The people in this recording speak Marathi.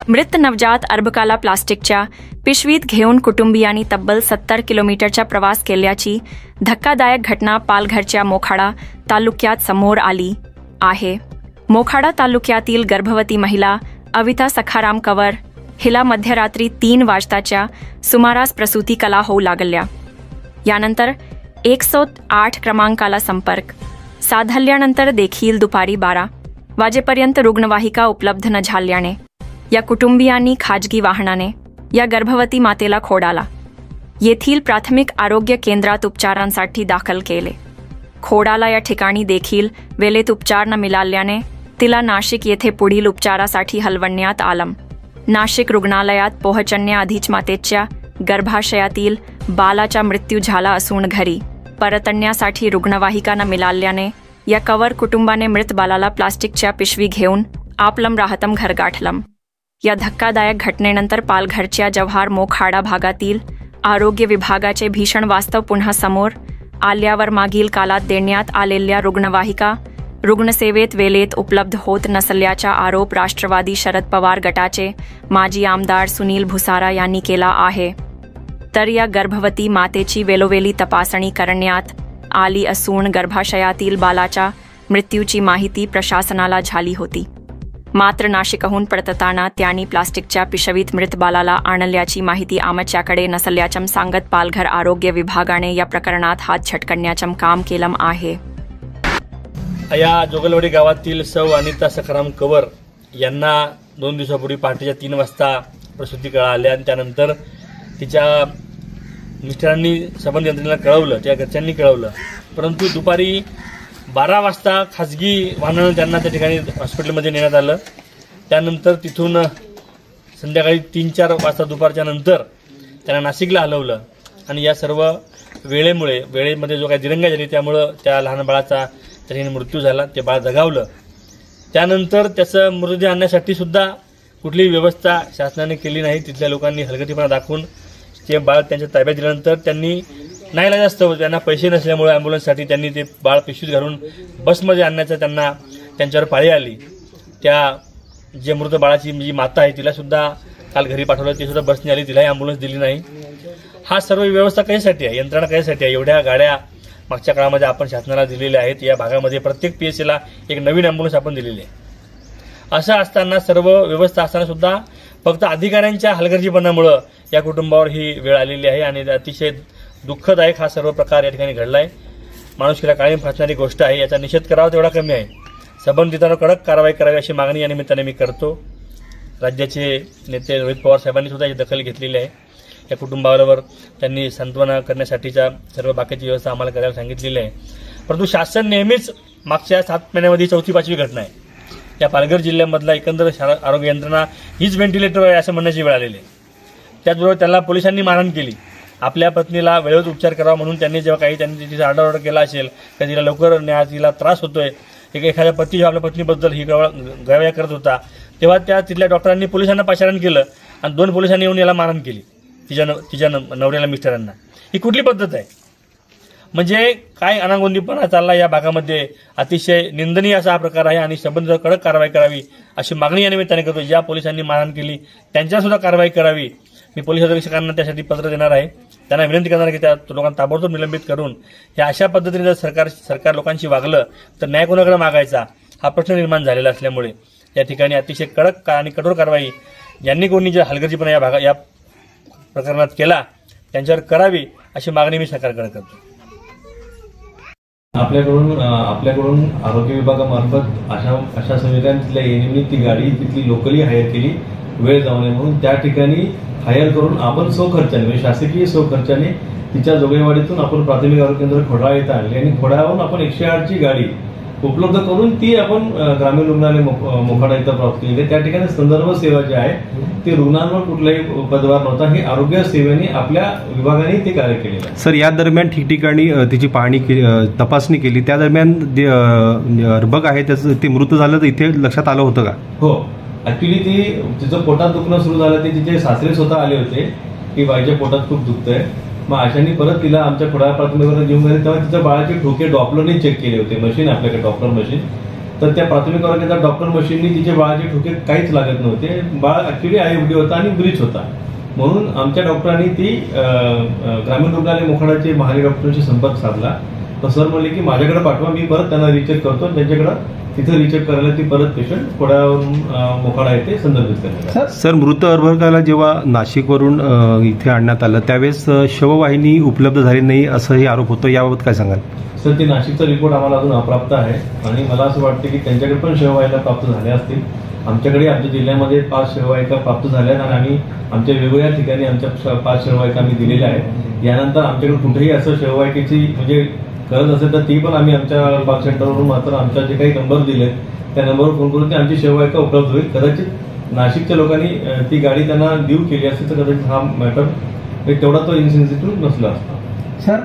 मृत नवजात अर्भकाला प्लास्टिकच्या पिशवीत घेऊन कुटुंबियांनी तब्बल 70 किलोमीटरचा प्रवास केल्याची धक्कादायक घटना पालघरच्या मोखाडा तालुक्यात समोर आली आहे। मोखाडा तालुक्यातील गर्भवती महिला अविता सखाराम कंवर हिला मध्यरात्री 3 वाजताच्या सुमारास प्रसूती कला होऊ लागल्या। यानंतर 108 क्रमांकाला संपर्क साधल्यानंतर देखील दुपारी 12 वाजेपर्यंत रुग्णवाहिका उपलब्ध न झाल्याने या कुटुंबियांनी खाजगी वाहनाने या गर्भवती मातेला खोडाला येथील प्राथमिक आरोग्य केंद्रात उपचारांसाठी दाखल केले। खोडाला या ठिकाणी देखील वेळेत उपचार न मिळाल्याने तिला नाशिक येथे पुढील उपचारासाठी हलवण्यात आलं। नाशिक रुग्णालयात पोहोचण्याआधीच मातेच्या गर्भाशयातील बालाचा मृत्यू झाला असून घरी परतण्यासाठी रुग्णवाहिका न मिळाल्याने या कंवर कुटुंबाने मृत बालाला प्लास्टिकच्या पिशवी घेऊन आपलं राहतं घर गाठलं। या धक्कादायक घटनेनंतर पालघरच्या जव्हार मोखाडा भागातील आरोग्य विभागाचे भीषण वास्तव पुन्हा समोर आल्यावर मागील काळात देण्यात आलेल्या रुग्णवाहिका रुग्णसेवेत वेळेत उपलब्ध होत नसल्याचा आरोप राष्ट्रवादी शरद पवार गटाचे माजी आमदार सुनील भुसारा यांनी केला आहे। तर या गर्भवती मातेची वेळोवेळी तपासणी करण्यात आली असून गर्भाशयातील बालाच्या मृत्यूची माहिती प्रशासनाला झाली होती। मात्र नाशिकहून परतताना त्यांनी प्लास्टिकच्या पिशवीत मृत बालाला आणल्याची माहिती आमच्याकडे नसल्याचं सांगत पालघर आरोग्य विभागाने या प्रकरणात हात झटकण्याचं काम केलं आहे। या जोगलवाडी गावातील सौ अनिता सखाराम कंवर यांना 2 दिवसापूर्वी पहाटेच्या 3 वाजता प्रसूती कळा आल्या आणि त्यानंतर तिच्या मिस्टरांनी संबंधित यंत्रणेला कळवलं, त्या घरच्यांनी कळवलं, परंतु दुपारी 12 वाजता खाजगी वाहनानं त्यांना त्या ठिकाणी हॉस्पिटलमध्ये नेण्यात आलं। त्यानंतर तिथून संध्याकाळी 3-4 वाजता दुपारच्या नंतर त्यांना नाशिकला हलवलं आणि या सर्व वेळेमध्ये जो काही दिरंगाई झाली त्यामुळं त्या लहान बाळाचा त्या ठिकाणी मृत्यू झाला। ते बाळ दगावलं। त्यानंतर त्याचं मृतदेह आणण्यासाठी सुद्धा कुठलीही व्यवस्था शासनाने केली नाही। तिथल्या लोकांनी हलगर्जीपणा दाखवून ते बाळ त्यांच्या ताब्यात दिल्यानंतर त्यांनी नाईलाजास्तव त्यांना पैसे नसल्यामुळे ॲम्ब्युलन्ससाठी त्यांनी ते बाळ पिशवीत घालून बसमध्ये आणण्याचं त्यांच्यावर पाळी आली। त्या जे मृत बाळाची जी माता आहे तिला सुद्धा काल घरी पाठवलं, ती सुद्धा बसने आली, तिलाही ॲम्ब्युलन्स दिली नाही। हा सर्व व्यवस्था कशासाठी आहे, यंत्रणा कशासाठी आहे? एवढ्या गाड्या मागच्या काळामध्ये आपण शासनाला दिलेल्या आहेत। या भागामध्ये प्रत्येक PSCला एक नवीन ॲम्ब्युलन्स आपण दिलेली आहे। असं असताना सर्व व्यवस्था असताना सुद्धा फक्त अधिकाऱ्यांच्या हलगर्जीपणामुळे या कुटुंबावर ही वेळ आलेली आहे आणि अतिशय दुःखदायक हा सर्व प्रकार या ठिकाणी घडलाय। माणुसकीला कायम फासणारी गोष्ट आहे। याचा निषेध करावा तेवढा कमी आहे। संबंधितांवर कडक कारवाई करावी अशी मागणी या निमित्ताने मी करतो। राज्याचे नेते रोहित पवार साहेबांनी सुद्धा याची दखल घेतलेली आहे। या कुटुंबाबरोबर त्यांनी सांत्वना करण्यासाठीच्या सर्व बाकीची व्यवस्था आम्हाला करायला सांगितलेली आहे। परंतु शासन नेहमीच मागच्या 7 महिन्यामध्ये 4थी-5वी घटना आहे। या पालघर जिल्ह्यामधला एकंदर आरोग्य यंत्रणा हीच व्हेंटिलेटर आहे असं म्हणण्याची वेळ आलेली आहे। त्याचबरोबर त्यांना पोलिसांनी मारहाण केली। आपल्या पत्नीला वेळेत उपचार करावा म्हणून त्यांनी त्यांनी तिचा आरडाओरडा केला असेल तर तिला लवकर न्याय, तिला त्रास होतोय, एखाद्या पती आपल्या पत्नीबद्दल ही गवाया करत होता तेव्हा त्या तिथल्या डॉक्टरांनी पोलिसांना पाचारण केलं आणि 2 पोलिसांनी येऊन याला मारहाण केली तिच्या नवऱ्याला, मिस्टरांना। ही कुठली पद्धत आहे? म्हणजे काय अनागोंदीपणा चालला या भागामध्ये? अतिशय निंदनीय असा हा प्रकार आहे आणि संबंधित कडक कारवाई करावी अशी मागणी या निमित्ताने करतो। ज्या पोलिसांनी मारहाण केली त्यांच्यावर सुद्धा कारवाई करावी। मी पोलीस अधीक्षकांना त्यासाठी पत्र देणार आहे। त्यांना विनंती करणार की त्या लोकांना ताबडतोब निलंबित करून या अशा पद्धतीने जर सरकार लोकांशी वागलं तर न्याय कोणाकडे मागायचा हा प्रश्न निर्माण झालेला असल्यामुळे या ठिकाणी अतिशय कडक आणि कठोर कारवाई ज्यांनी कोणी जे हलगर्जीपणा या प्रकरणात केला त्यांच्यावर करावी अशी मागणी मी सरकारकडे करतो। आपल्याकडून आरोग्य विभागामार्फत अशा सुविधांनी तिथल्या एएनएमनी ती गाडी तिथली लोकली हायर केली वेळ जाऊ नये म्हणून। त्या ठिकाणी हायर करून आपण स्वखर्चाने म्हणजे शासकीय स्वखर्चाने तिच्या जोगेवाडीतून आपण प्राथमिक आरोग्य केंद्र खोडाळा येथे आणले आणि खोडाळावरून आपण 108ची गाडी उपलब्ध करून ती आपण ग्रामीण रुग्णालय मोखाडा इथं प्राप्त केली। त्या ठिकाणी संदर्भ सेवा जी आहे ती रुग्णांवर कुठलाही पदभार नव्हता। ही आरोग्य सेवेने आपल्या विभागाने ते कार्य केलेलं आहे। सर, या दरम्यान ठिकठिकाणी तिची पाहणी तपासणी केली, त्या दरम्यान अर्भक आहे त्याचं ते मृत झालं तर इथे लक्षात आलं होतं का? हो, ऍक्च्युली तिचं पोटात दुखणं सुरू झालं ते तिचे सासरे स्वतः आले होते की बाईच्या पोटात खूप दुखतंय। मग अशाने परत तिला आमच्या खोडाळा प्राथमिक घेऊन गेले तेव्हा तिच्या बाळाचे ठोके डॉपलरने चेक केले होते, मशीन आपल्याकडे डॉपलर मशीन तर त्या प्राथमिक आरोग्याच्या डॉक्टर मशीननी तिचे बाळाचे ठोके काहीच लागत नव्हते. बाळ ऍक्च्युली आयएफडी होता आणि ब्रीच होता. म्हणून आमच्या डॉक्टरांनी ती ग्रामीण रुग्णालय मोखाडाचे महाले डॉक्टरांशी संपर्क साधला. तर सर म्हणले की माझ्याकडे पाठवा, मी परत त्यांना रिचेक करतो. त्यांच्याकडे तिथे रिचेक करायला ती परत पेशंट खोड्यावरून मोखाडा येथे संदर्भित करण्यात. सर, मृत अर्भकाला जेव्हा नाशिकवरून इथे आणण्यात आलं त्यावेळेस शववाहिनी उपलब्ध झाली नाही असंही आरोप होतो, याबाबत काय सांगाल? सर, ते नाशिकचा रिपोर्ट आम्हाला अजून अप्राप्त आहे आणि मला असं वाटतं की त्यांच्याकडे पण शववाहिका प्राप्त झाल्या असतील. आमच्याकडे आमच्या जिल्ह्यामध्ये 5 शववाहिका प्राप्त झाल्या आणि आम्ही आमच्या वेगवेगळ्या ठिकाणी आमच्या 5 शववाहिका आम्ही दिलेल्या आहेत. यानंतर आमच्याकडे कुठेही असं शववाहिकेची म्हणजे गरज असेल तर ती पण आम्ही आमच्या कॉल सेंटरवरून मात्र आमच्या जे काही नंबर दिलेत त्या नंबरवर फोन करून ती आमची शववाहिका उपलब्ध होईल. कदाचित नाशिकच्या लोकांनी ती गाडी त्यांना देऊ केली असती तर कदाचित हा मॅटर तेवढा तो इन्सेन्सिटिव्ह नसला असता. सर,